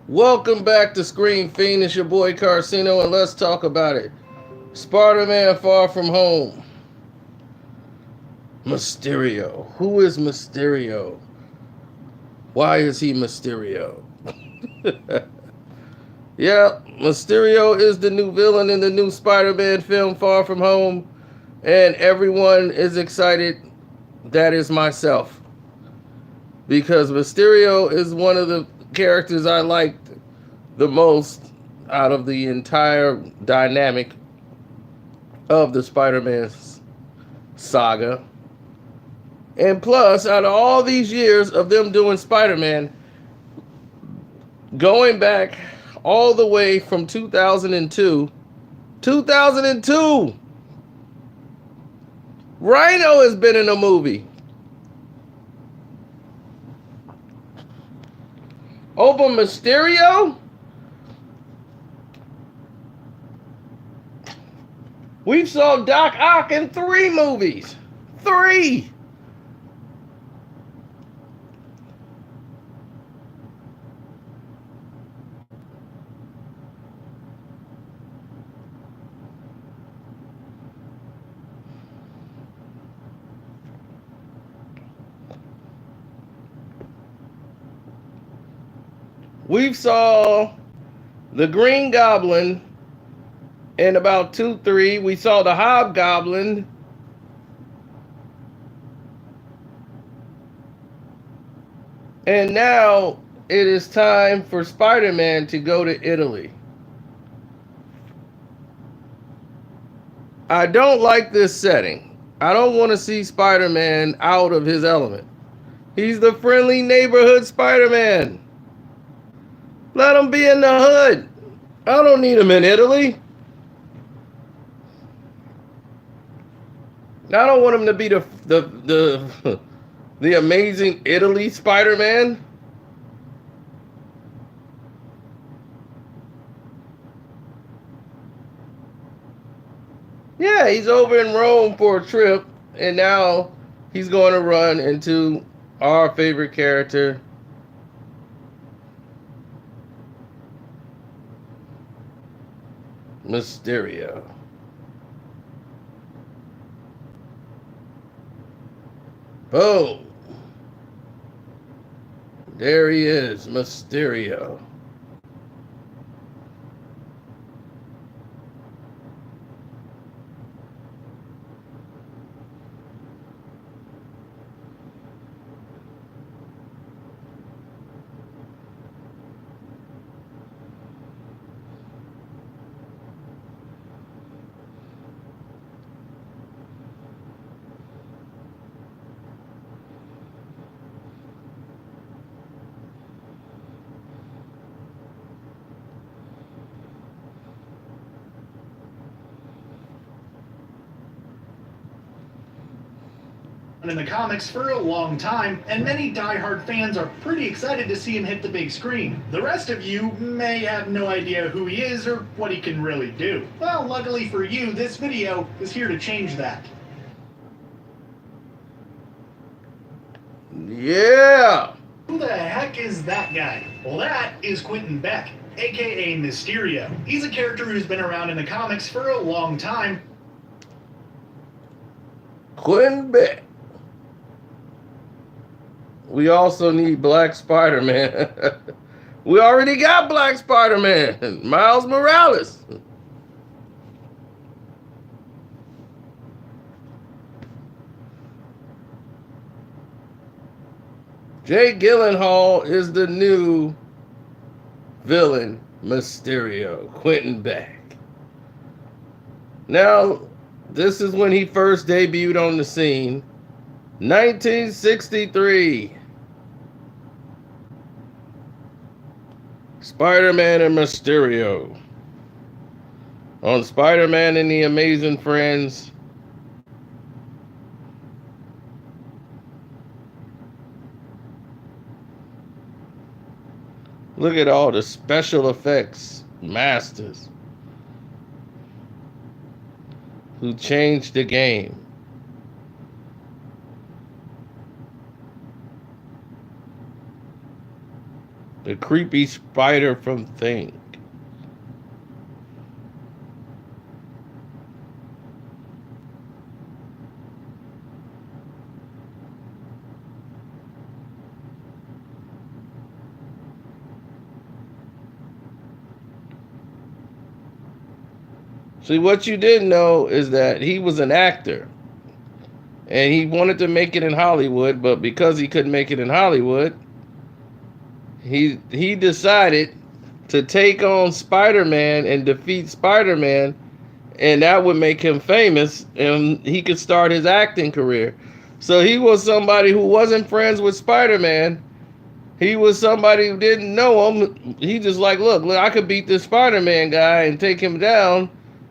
Welcome back to Screen Fiend. It's your boy Carcino, and let's talk about it. Spider-Man Far From Home. Mysterio. Who is Mysterio? Why is he Mysterio? Yeah, Mysterio is the new villain in the new Spider-Man film Far From Home, and everyone is excited. That is myself. Because Mysterio is one of the characters I liked the most out of the entire dynamic of the Spider-Man saga. And plus, out of all these years of them doing Spider-Man, going back all the way from 2002, Rhino has been in a movie. Over Mysterio? We saw Doc Ock in 3 movies. 3! We saw the Green Goblin in about 2, 3. We saw the Hobgoblin. And now it is time for Spider-Man to go to Italy. I don't like this setting. I don't want to see Spider-Man out of his element. He's the friendly neighborhood Spider-Man. Let him be in the hood. I don't need him in Italy. I don't want him to be the amazing Italy Spider-Man. Yeah, he's over in Rome for a trip, and now he's going to run into our favorite character, Mysterio. Boom. There he is, Mysterio. In the comics for a long time, and many die-hard fans are pretty excited to see him hit the big screen. The rest of you may have no idea who he is or what he can really do. Well, luckily for you, this video is here to change that. Yeah. Who the heck is that guy? Well, that is Quentin Beck, aka Mysterio. He's a character who's been around in the comics for a long time. Quentin Beck. We also need Black Spider-Man. We already got Black Spider-Man. Miles Morales. Jake Gyllenhaal is the new villain, Mysterio, Quentin Beck. Now, this is when he first debuted on the scene, 1963. Spider-Man and Mysterio. On Spider-Man and the Amazing Friends. Look at all the special effects masters who changed the game. The creepy spider from Thing. See, what you didn't know is that he was an actor. And he wanted to make it in Hollywood, but because he couldn't make it in Hollywood, he decided to take on Spider-Man and defeat Spider-Man, and that would make him famous and he could start his acting career. So he was somebody who wasn't friends with Spider-Man. He was somebody who didn't know him. He just like, look, I could beat this Spider-Man guy and take him down.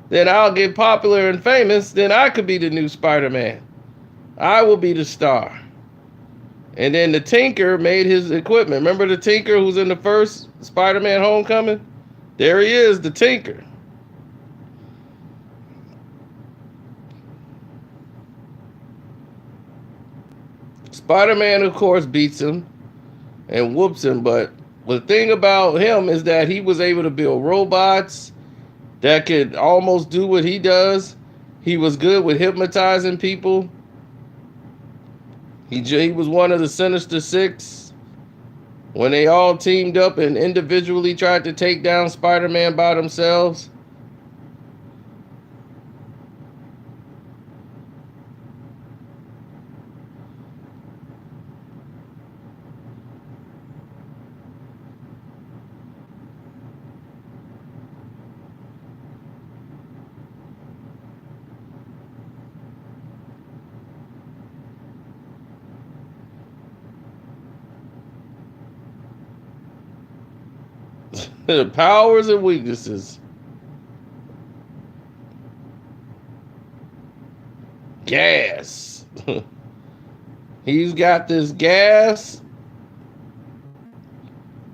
Then I'll get popular and famous. Then I could be the new Spider-Man. I will be the star. And then the Tinker made his equipment. Remember the Tinker who's in the first Spider-Man Homecoming? There he is, the Tinker. Spider-Man, of course, beats him and whoops him. But the thing about him is that he was able to build robots that could almost do what he does. He was good with hypnotizing people. He was one of the Sinister Six when they all teamed up and individually tried to take down Spider-Man by themselves. Powers and weaknesses. Gas. He's got this gas.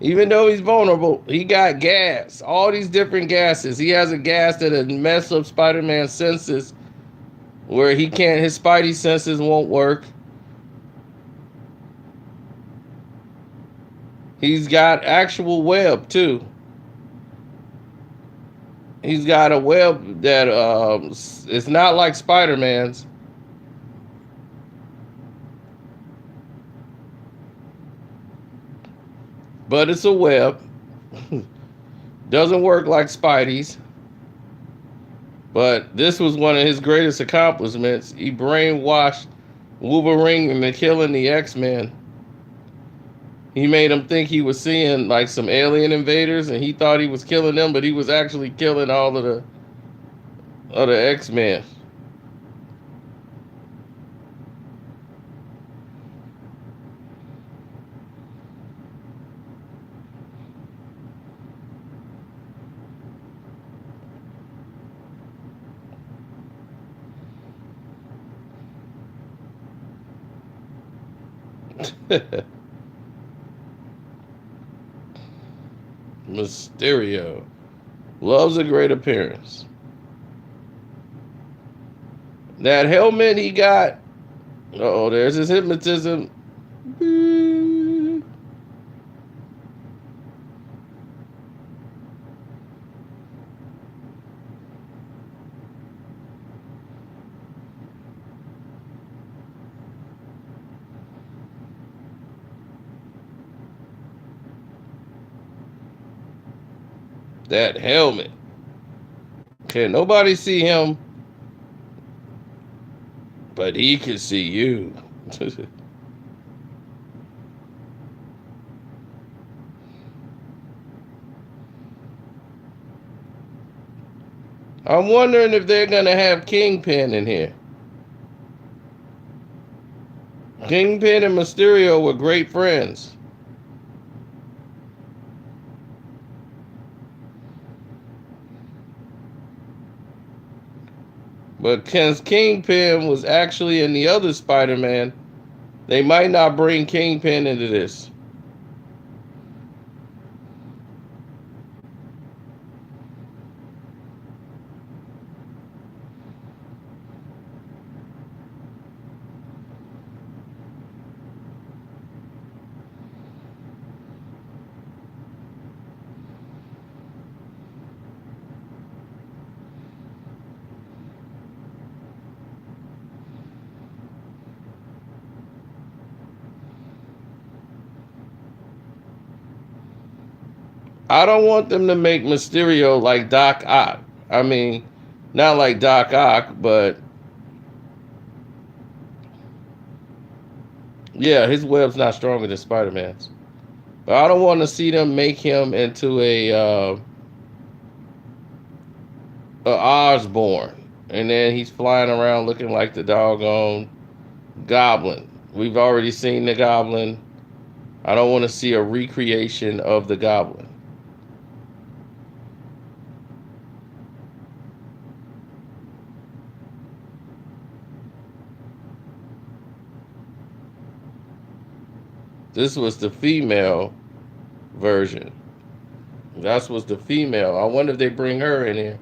Even though he's vulnerable, he got gas. All these different gases. He has a gas that'll mess up Spider-Man's senses, where he can't, his spidey senses won't work. He's got actual web too. He's got a web that it's not like Spider-Man's. But it's a web. Doesn't work like Spidey's. But this was one of his greatest accomplishments. He brainwashed Wolverine into killing the X-Men. He made him think he was seeing like some alien invaders, and he thought he was killing them, but he was actually killing all of the X-Men. Mysterio loves a great appearance. That helmet he got. Oh, there's his hypnotism. That helmet. Can nobody see him, but he can see you. I'm wondering if they're gonna have Kingpin in here. Kingpin and Mysterio were great friends. But since Kingpin was actually in the other Spider-Man, they might not bring Kingpin into this. I don't want them to make Mysterio like Doc Ock. I mean, not like Doc Ock, but yeah, his web's not stronger than Spider-Man's. But I don't want to see them make him into a Osborn, and then he's flying around looking like the doggone Goblin. We've already seen the Goblin. I don't want to see a recreation of the Goblin. This was the female version. That was the female. I wonder if they bring her in here.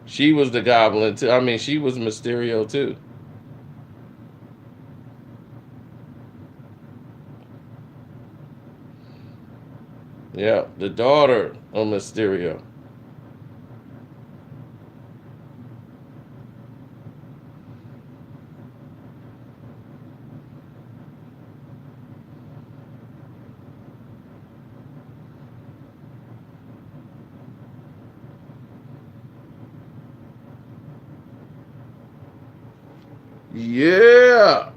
She was the Goblin too. I mean, she was Mysterio too. Yeah, the daughter of Mysterio. Yeah.